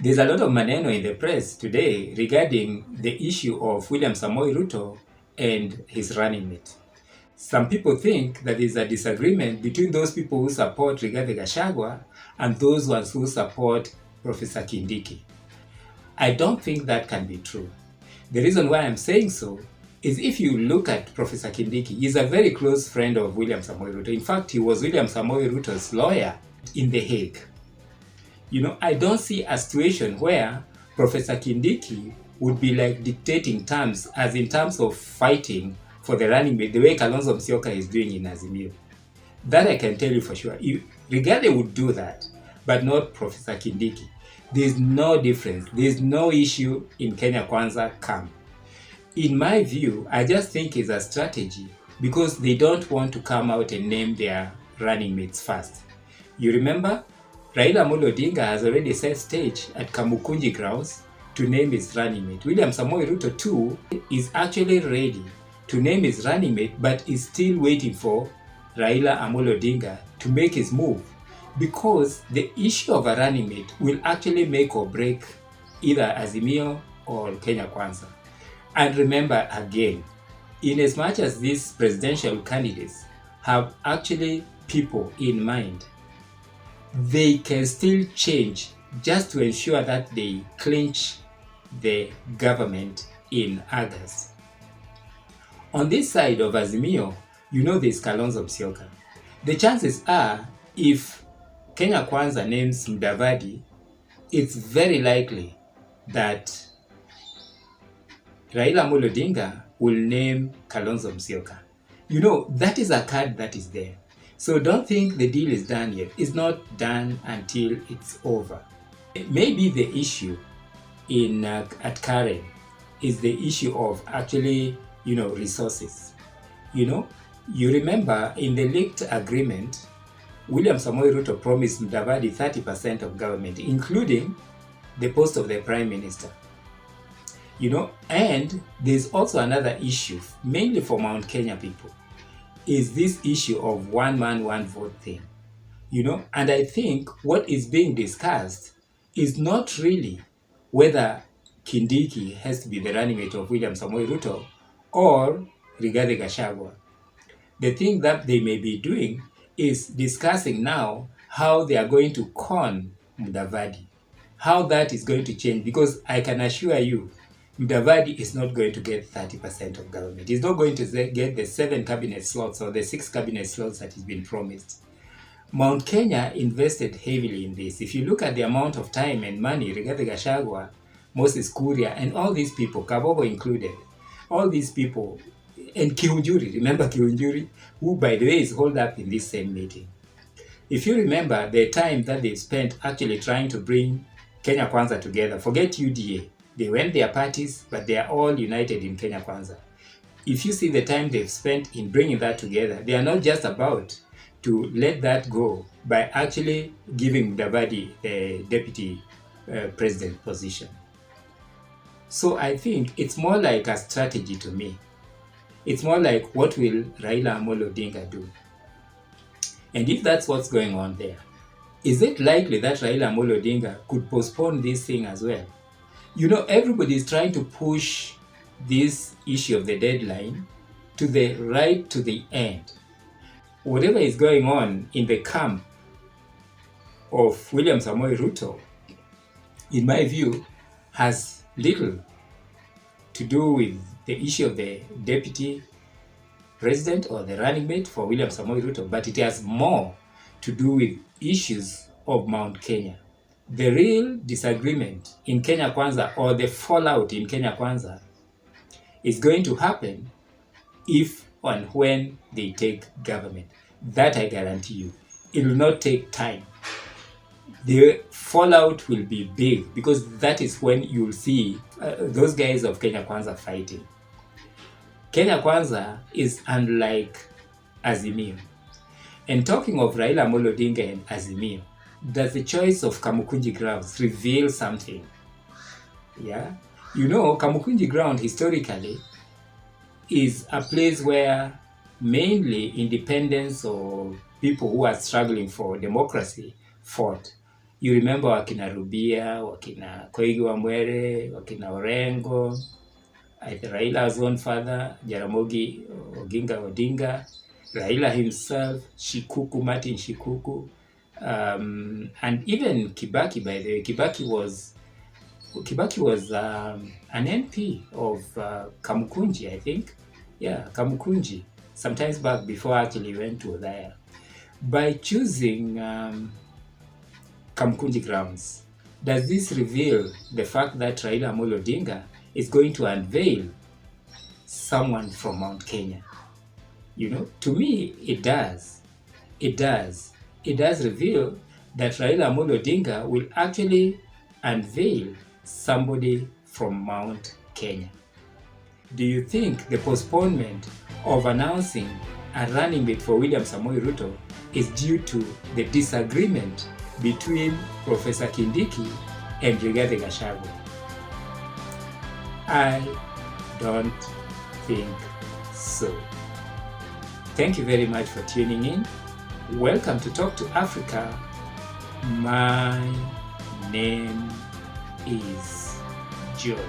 There's a lot of maneno in the press today regarding the issue of William Samoei Ruto and his running mate. Some people think that there's a disagreement between those people who support Rigathi Gachagua and those ones who support Professor Kindiki. I don't think that can be true. The reason why I'm saying so is if you look at Professor Kindiki, he's a very close friend of William Samoei Ruto. In fact, he was William Samoei Ruto's lawyer in The Hague. I don't see a situation where Professor Kindiki would be like dictating terms, as in terms of fighting for the running mate, the way Kalonzo is doing in Azimio. That I can tell you for sure. Rigathi would do that, but not Professor Kindiki. There's no difference. There's no issue in Kenya Kwanza camp. In my view, I just think it's a strategy because they don't want to come out and name their running mates first. You remember, Raila Amolo Odinga has already set stage at Kamukunji grounds to name his running mate. William Samoei Ruto too is actually ready to name his running mate, but is still waiting for Raila Amolo Odinga to make his move, because the issue of a running mate will actually make or break either Azimio or Kenya Kwanza. And remember again, in as much as these presidential candidates have actually people in mind, they can still change just to ensure that they clinch the government in August. On this side of Azimio, there's Kalonzo Musyoka. The chances are, if Kenya Kwanza names Mudavadi, it's very likely that Raila Amolo Odinga will name Kalonzo Musyoka. That is a card that is there. So don't think the deal is done yet. It's not done until it's over. Maybe the issue at Karen is the issue of actually, resources. You remember in the leaked agreement, William Samoei Ruto promised Mudavadi 30% of government, including the post of the Prime Minister. And there's also another issue, mainly for Mount Kenya people, is this issue of one man, one vote thing. And I think what is being discussed is not really whether Kindiki has to be the running mate of William Samoei Ruto or Rigathi Gachagua. The thing that they may be doing is discussing now how they are going to con Mudavadi, how that is going to change, because I can assure you, Mudavadi is not going to get 30% of government. He's not going to get the 7 cabinet slots or the 6 cabinet slots that has been promised. Mount Kenya invested heavily in this. If you look at the amount of time and money, Rigathi Gachagua, Moses Kuria, and all these people, Kabogo included, all these people, and Kiunjuri, remember Kiunjuri, who by the way is holed up in this same meeting. If you remember the time that they spent actually trying to bring Kenya Kwanza together, forget UDA, they went their parties, but they are all united in Kenya Kwanza. If you see the time they've spent in bringing that together, they are not just about to let that go by actually giving Mudavadi the deputy president position. So I think it's more like a strategy to me. It's more like, what will Raila Amolo Odinga do? And if that's what's going on there, is it likely that Raila Amolo Odinga could postpone this thing as well? Everybody is trying to push this issue of the deadline to the end. Whatever is going on in the camp of William Samoei Ruto, in my view, has little to do with the issue of the deputy president or the running mate for William Samoei Ruto, but it has more to do with issues of Mount Kenya. The real disagreement in Kenya Kwanza, or the fallout in Kenya Kwanza, is going to happen if and when they take government. That I guarantee you. It will not take time. The fallout will be big, because that is when you will see those guys of Kenya Kwanza fighting. Kenya Kwanza is unlike Azimio. And talking of Raila Amolo Odinga and Azimio, does the choice of Kamukunji grounds reveal something? Yeah? Kamukunji ground historically is a place where mainly independents or people who are struggling for democracy fought. You remember wakina Rubia, wakina Koigi Wambwere, wakina Orengo, Raila's own father, Jaramogi Oginga Odinga, Raila himself, Shikuku, Martin Shikuku, and even Kibaki, by the way. Kibaki was an MP of Kamukunji, I think. Yeah, Kamukunji, sometimes back before actually he went to Odaya. By choosing Kamukunji grounds, does this reveal the fact that Raila Amolo Odinga is going to unveil someone from Mount Kenya? To me, it does. It does reveal that Raila Amolo Odinga will actually unveil somebody from Mount Kenya. Do you think the postponement of announcing a running mate for William Samoei Ruto is due to the disagreement between Professor Kindiki and Rigathi Gachagua? I don't think so. Thank you very much for tuning in. Welcome to Talk to Africa. My name is George.